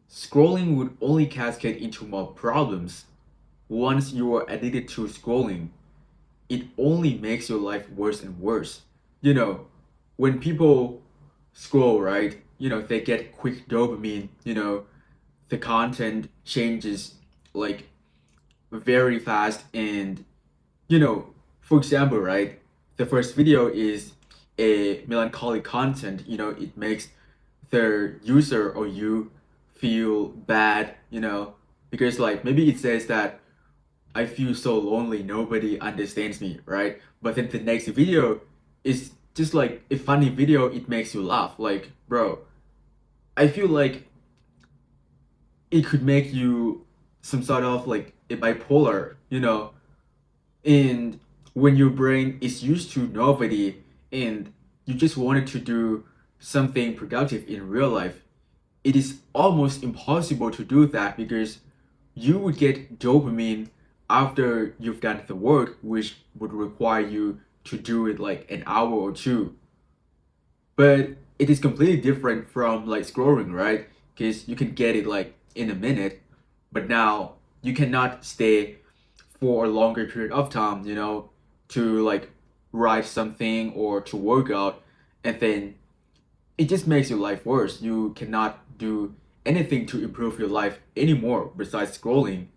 scrolling would only cascade into more problems. Once you are addicted to scrolling, it only makes your life worse and worse. You know, when people scroll, right, they get quick dopamine, the content changes like very fast and you know, for example, right, the first video is a melancholic content, it makes the user or you feel bad, because like maybe it says that I feel so lonely, nobody understands me, right? But then the next video is just like a funny video, it makes you laugh. Like, bro, I feel like it could make you some sort of like a bipolar, and when your brain is used to novelty and you just wanted to do something productive in real life, it is almost impossible to do that because you would get dopamine after you've done the work, which would require you to do it like an hour or two. But it is completely different from like scrolling, right? Because you can get it like in a minute, but now you cannot stay for a longer period of time, to like write something or to work out, and then it just makes your life worse. You cannot do anything to improve your life anymore besides scrolling.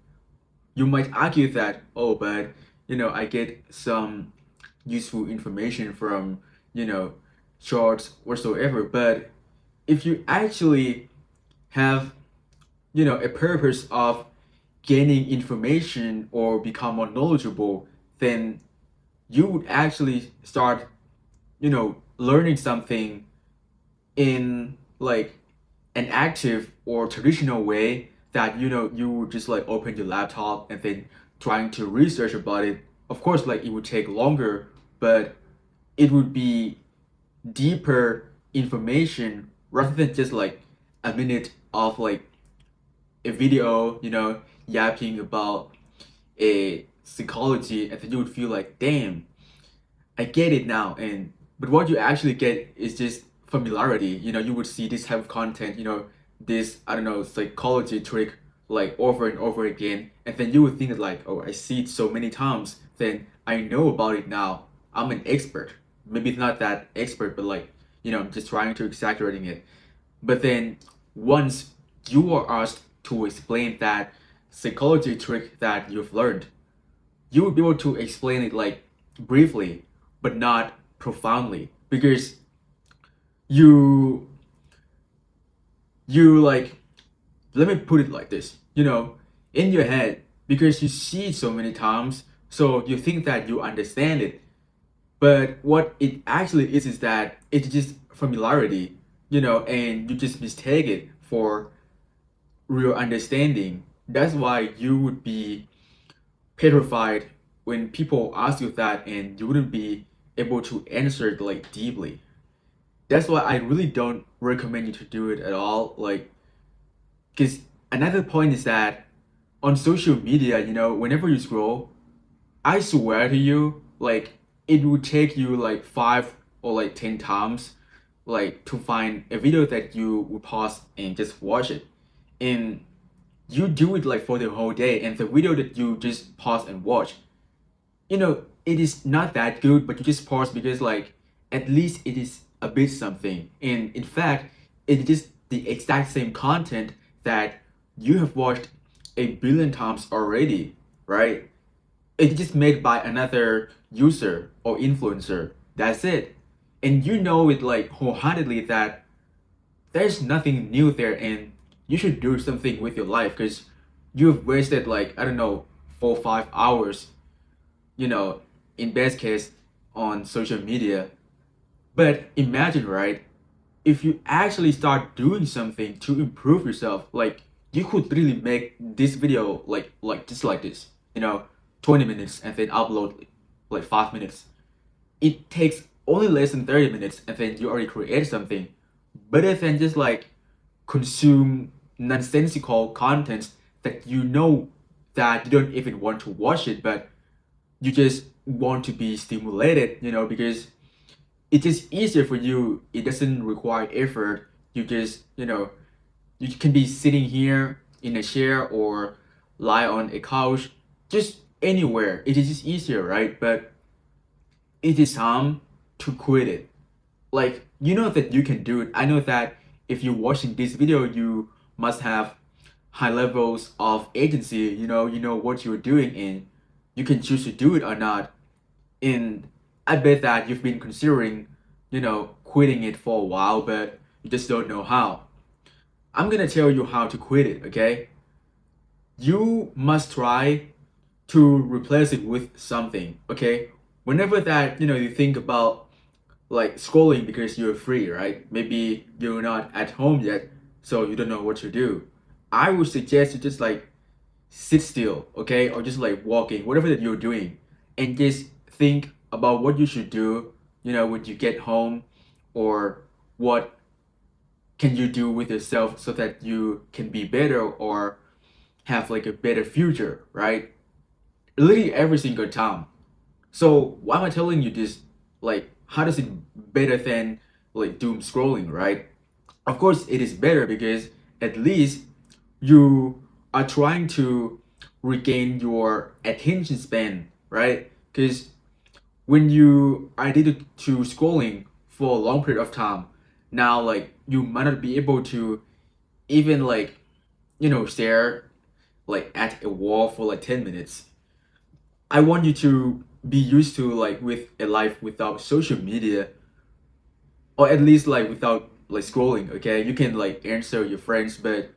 You might argue that, oh, but I get some useful information from, you know, shorts whatsoever. But if you actually have, a purpose of gaining information or become more knowledgeable, then you would actually start, learning something in like an active or traditional way that you would just like open your laptop and then trying to research about it. Of course, like it would take longer, but it would be deeper information rather than just like a minute of like a video, yapping about a psychology, and then you would feel like, damn, I get it now. And but what you actually get is just familiarity. You would see this type of content, this I don't know psychology trick like over and over again, and then you would think that like, oh, I see it so many times, then I know about it now. I'm an expert. Maybe it's not that expert, but like, I'm just trying to exaggerating it. But then once you are asked to explain that psychology trick that you've learned, you would be able to explain it like briefly, but not profoundly, because you you like, let me put it like this, in your head, because you see it so many times, so you think that you understand it. But what it actually is that it's just familiarity, and you just mistake it for real understanding. That's why you would be petrified when people ask you that and you wouldn't be able to answer it like deeply. That's why I really don't recommend you to do it at all. Like, because another point is that on social media, whenever you scroll, I swear to you, like, it would take you like 5 or like 10 times, like, to find a video that you would pause and just watch it. And you do it like for the whole day, and the video that you just pause and watch, it is not that good, but you just pause because like at least it is a bit something. And in fact, it is the exact same content that you have watched a billion times already, right? It's just made by another user or influencer. That's it. And you know it like wholeheartedly that there's nothing new there, and you should do something with your life because you've wasted like, I don't know, 4 or 5 hours, you know, in best case on social media. But imagine, right? If you actually start doing something to improve yourself, like you could really make this video like just like this, 20 minutes and then upload like 5 minutes. It takes only less than 30 minutes and then you already create something better than just like consume nonsensical content that that you don't even want to watch it, but you just want to be stimulated, because it's just easier for you. It doesn't require effort. You just, You can be sitting here in a chair or lie on a couch, just anywhere. It is just easier, right? But it is time to quit it. Like, you know that you can do it. I know that if you're watching this video, you must have high levels of agency. You know what you're doing, and you can choose to do it or not. And I bet that you've been considering, quitting it for a while, but you just don't know how. I'm gonna tell you how to quit it, okay? You must try to replace it with something, okay? Whenever that, you think about like scrolling because you're free, right? Maybe you're not at home yet, so you don't know what to do. I would suggest you just like sit still, okay? Or just like walking, whatever that you're doing, and just think about what you should do, when you get home, or what can you do with yourself so that you can be better or have like a better future, right? Literally every single time. So why am I telling you this? Like, how does it better than like doom scrolling, right? Of course, it is better because at least you are trying to regain your attention span, right? Because when you are addicted to scrolling for a long period of time, now like you might not be able to even like stare like at a wall for like 10 minutes. I want you to be used to like with a life without social media, or at least like without like scrolling. Okay, you can like answer your friends, but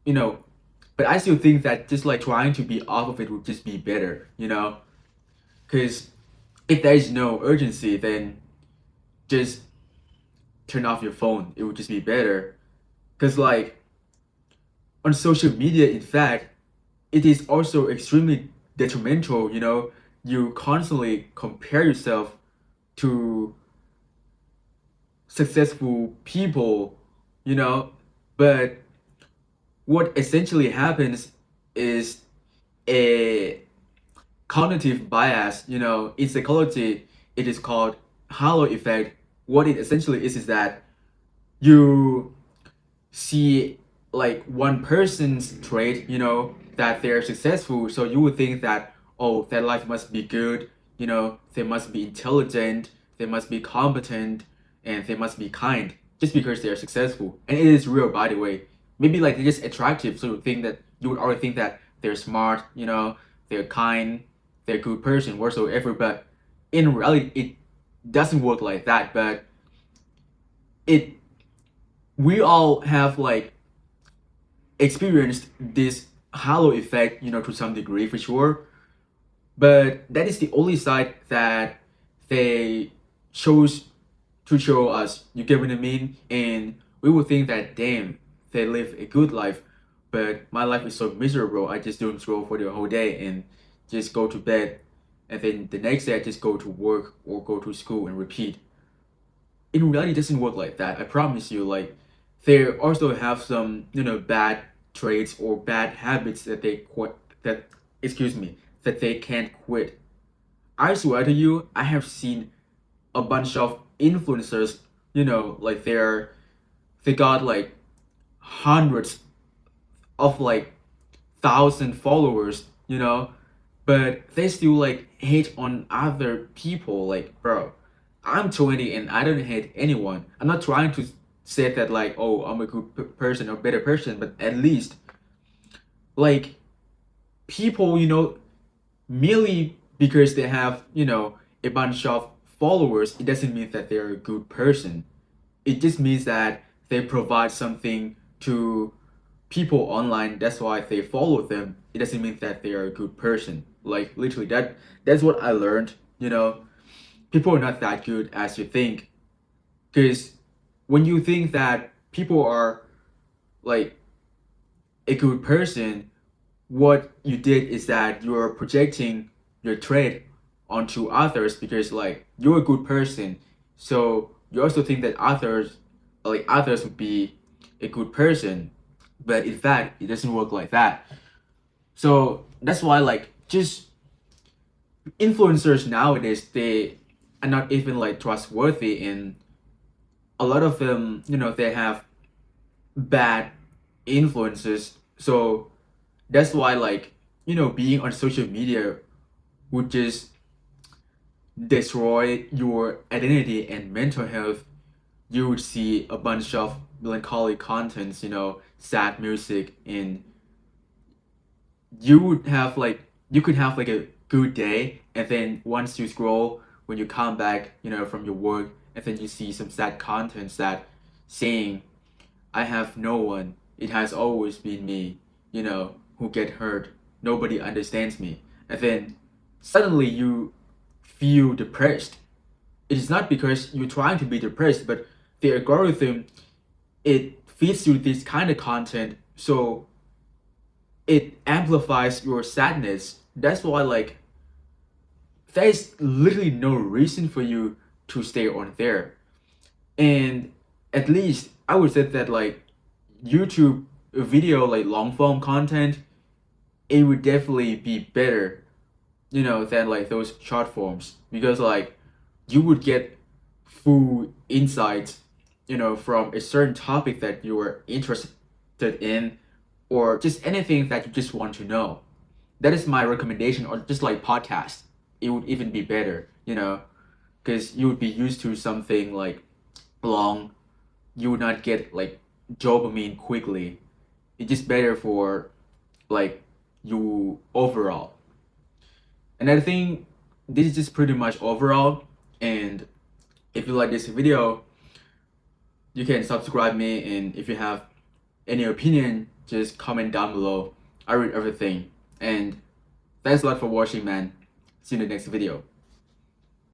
you know but I still think that just like trying to be off of it would just be better, because if there is no urgency, then just turn off your phone. It would just be better. Because like on social media, in fact, it is also extremely detrimental. You constantly compare yourself to successful people, you know but what essentially happens is a cognitive bias. In psychology, it is called halo effect. What it essentially is that you see like one person's trait, that they're successful, so you would think that, oh, their life must be good, they must be intelligent, they must be competent, and they must be kind just because they're successful. And it is real, by the way. Maybe like they're just attractive, so you would already think that they're smart, they're kind, they're a good person whatsoever. But in reality, it doesn't work like that. But it we all have like experienced this halo effect, to some degree for sure. But that is the only side that they chose to show us. You get what I mean? And we would think that, damn, they live a good life, but my life is so miserable. I just doom scroll for the whole day and just go to bed, and then the next day I just go to work or go to school and repeat. In reality, it doesn't work like that. I promise you. Like, they also have some bad traits or bad habits that they quit that excuse me that they can't quit. I swear to you, I have seen a bunch of influencers, like they got like hundreds of like thousand followers, but they still like hate on other people. Like, bro, I'm 20 and I don't hate anyone. I'm not trying to say that like, oh, I'm a good person or better person, but at least like people, merely because they have, a bunch of followers, it doesn't mean that they're a good person. It just means that they provide something to people online. That's why they follow them. It doesn't mean that they are a good person. Like, literally, that's what I learned. People are not that good as you think. Because when you think that people are like a good person, what you did is that you're projecting your trait onto others, because like you're a good person, so you also think that others would be a good person, but in fact it doesn't work like that. So that's why like just influencers nowadays, they are not even like trustworthy, and a lot of them, they have bad influences. So that's why, like, being on social media would just destroy your identity and mental health. You would see a bunch of melancholic contents, sad music, and you could have like a good day, and then once you scroll, when you come back, from your work, and then you see some sad contents that saying, I have no one. It has always been me, who get hurt. Nobody understands me. And then suddenly you feel depressed. It is not because you're trying to be depressed, but the algorithm, it feeds you this kind of content, so it amplifies your sadness. That's why, like, there's literally no reason for you to stay on there. And at least I would say that, like, YouTube video, like long form content, it would definitely be better, than like those short forms, because like you would get full insights, from a certain topic that you are interested in, or just anything that you just want to know. That is my recommendation, or just like podcast. It would even be better, because you would be used to something like long. You would not get like dopamine quickly. It's just better for like you overall. And I think this is just pretty much overall. And if you like this video, you can subscribe me, and if you have any opinion, just comment down below. I read everything. And thanks a lot for watching, man. See you in the next video.